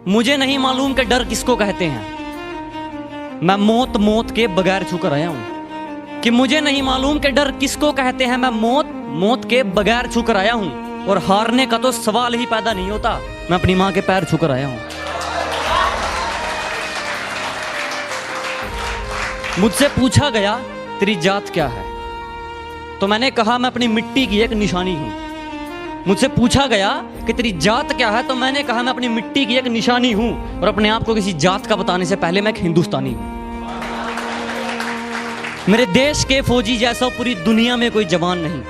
मुझे नहीं मालूम कि डर किसको कहते हैं, मैं मौत मौत के बगैर छूकर आया हूं। कि मुझे नहीं मालूम कि डर किसको कहते हैं, मैं मौत मौत के बगैर छूकर आया हूं। और हारने का तो सवाल ही पैदा नहीं होता, मैं अपनी मां के पैर छूकर आया हूं। मुझसे पूछा गया तेरी जात क्या है, तो मैंने कहा मैं अपनी मिट्टी की एक निशानी हूं। मुझसे पूछा गया कि तेरी जात क्या है, तो मैंने कहा मैं अपनी मिट्टी की एक निशानी हूं। और अपने आप को किसी जात का बताने से पहले मैं एक हिंदुस्तानी हूं। मेरे देश के फौजी जैसा पूरी दुनिया में कोई जवान नहीं,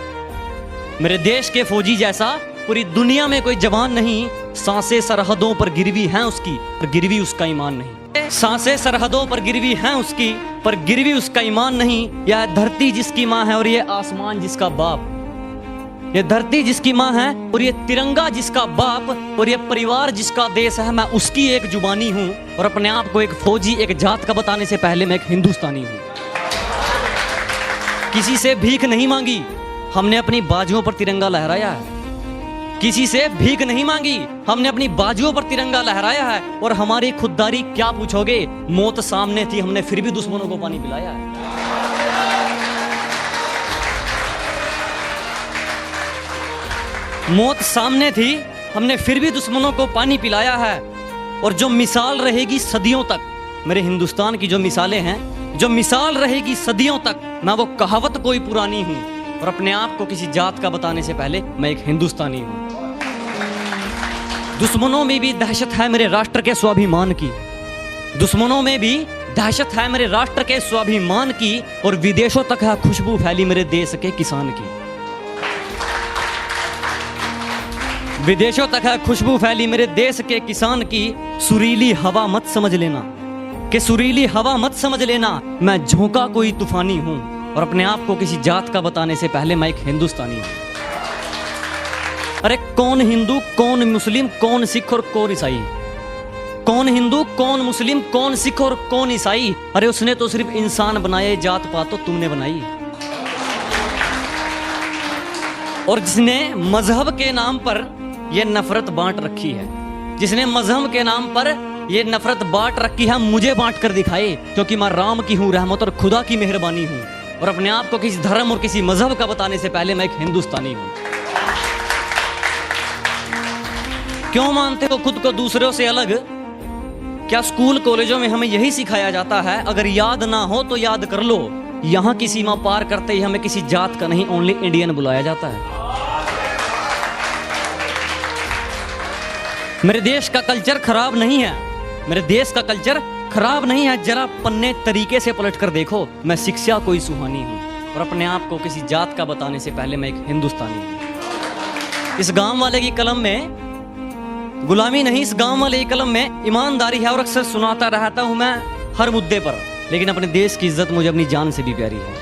मेरे देश के फौजी जैसा पूरी दुनिया में कोई जवान नहीं। सांसें सरहदों पर गिरवी हैं उसकी, पर गिरवी उसका ईमान नहीं। सांसें सरहदों पर गिरवी हैं उसकी, पर गिरवी उसका ईमान नहीं। यह धरती जिसकी माँ है और ये आसमान जिसका बाप, ये धरती जिसकी माँ है और ये तिरंगा जिसका बाप, और ये परिवार जिसका देश है, मैं उसकी एक जुबानी हूँ। और अपने आप को एक फौजी, एक जात का बताने से पहले मैं एक हिंदुस्तानी हूँ। किसी से भीख नहीं मांगी, हमने अपनी बाजुओं पर तिरंगा लहराया है। किसी से भीख नहीं मांगी, हमने अपनी बाजुओं पर तिरंगा लहराया है। और हमारी खुददारी क्या पूछोगे, मौत सामने थी, हमने फिर भी दुश्मनों को पानी पिलाया है। मौत सामने थी, हमने फिर भी दुश्मनों को पानी पिलाया है। और जो मिसाल रहेगी सदियों तक, मेरे हिंदुस्तान की जो मिसालें हैं, जो मिसाल रहेगी सदियों तक, मैं वो कहावत कोई पुरानी हूं। और अपने आप को किसी जात का बताने से पहले मैं एक हिंदुस्तानी हूं। दुश्मनों में भी दहशत है मेरे राष्ट्र के स्वाभिमान की, दुश्मनों में भी दहशत है मेरे राष्ट्र के स्वाभिमान की। और विदेशों तक है खुशबू फैली मेरे देश के किसान की, विदेशों तक है खुशबू फैली मेरे देश के किसान की। सुरीली हवा मत समझ लेना, कि सुरीली हवा मत समझ लेना, मैं झोंका कोई तूफानी हूं। और अपने आप को किसी जात का बताने से पहले मैं एक हिंदुस्तानी हूं। अरे कौन हिंदू, कौन मुस्लिम, कौन सिख और कौन ईसाई, कौन हिंदू, कौन मुस्लिम, कौन सिख और कौन ईसाई। अरे उसने तो सिर्फ इंसान बनाए, जात पात तो तुमने बनाई। और जिसने मजहब के नाम पर यह नफरत बांट रखी है, जिसने मजहब के नाम पर यह नफरत बांट रखी है, मुझे बांट कर दिखाए, क्योंकि मैं राम की हूं रहमत और खुदा की मेहरबानी हूं। और अपने आप को किसी धर्म और किसी मजहब का बताने से पहले मैं एक हिंदुस्तानी हूं। क्यों मानते हो खुद को दूसरों से अलग? क्या स्कूल कॉलेजों में हमें यही सिखाया जाता है, अगर याद ना हो तो याद कर लो? यहां की सीमा पार करते ही हमें किसी जात का नहीं, ओनली इंडियन बुलाया जाता है। मेरे देश का कल्चर खराब नहीं है, मेरे देश का कल्चर खराब नहीं है। जरा पन्ने तरीके से पलट कर देखो, मैं शिक्षा कोई सुहानी हूं। और अपने आप को किसी जात का बताने से पहले मैं एक हिंदुस्तानी हूं। इस गांव वाले की कलम में गुलामी नहीं, इस गांव वाले की कलम में ईमानदारी है। और अक्सर सुनाता रहता हूं मैं हर मुद्दे पर, लेकिन अपने देश की इज्जत मुझे अपनी जान से भी प्यारी है।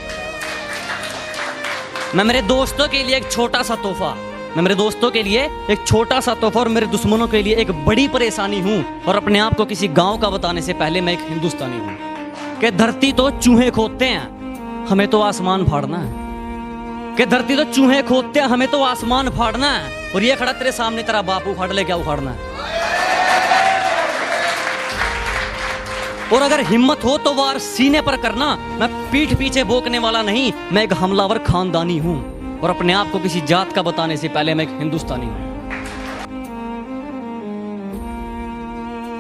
मैं मेरे दोस्तों के लिए एक छोटा सा तोहफा, मैं मेरे दोस्तों के लिए एक छोटा सा तोहफा, और मेरे दुश्मनों के लिए एक बड़ी परेशानी हूं। और अपने आप को किसी गांव का बताने से पहले मैं एक हिंदुस्तानी हूं। कि धरती तो चूहे खोदते हैं, हमें तो आसमान फाड़ना है। कि धरती तो चूहे खोदते हैं, हमें तो आसमान फाड़ना है। और ये खड़ा तेरे सामने, तेरा बाप उखाड़ ले, क्या उखाड़ना है? और अगर हिम्मत हो तो वार सीने पर करना, मैं पीठ पीछे भोंकने वाला नहीं, मैं एक हमलावर खानदानी हूं। और अपने आप को किसी जात का बताने से पहले मैं एक हिंदुस्तानी हूं।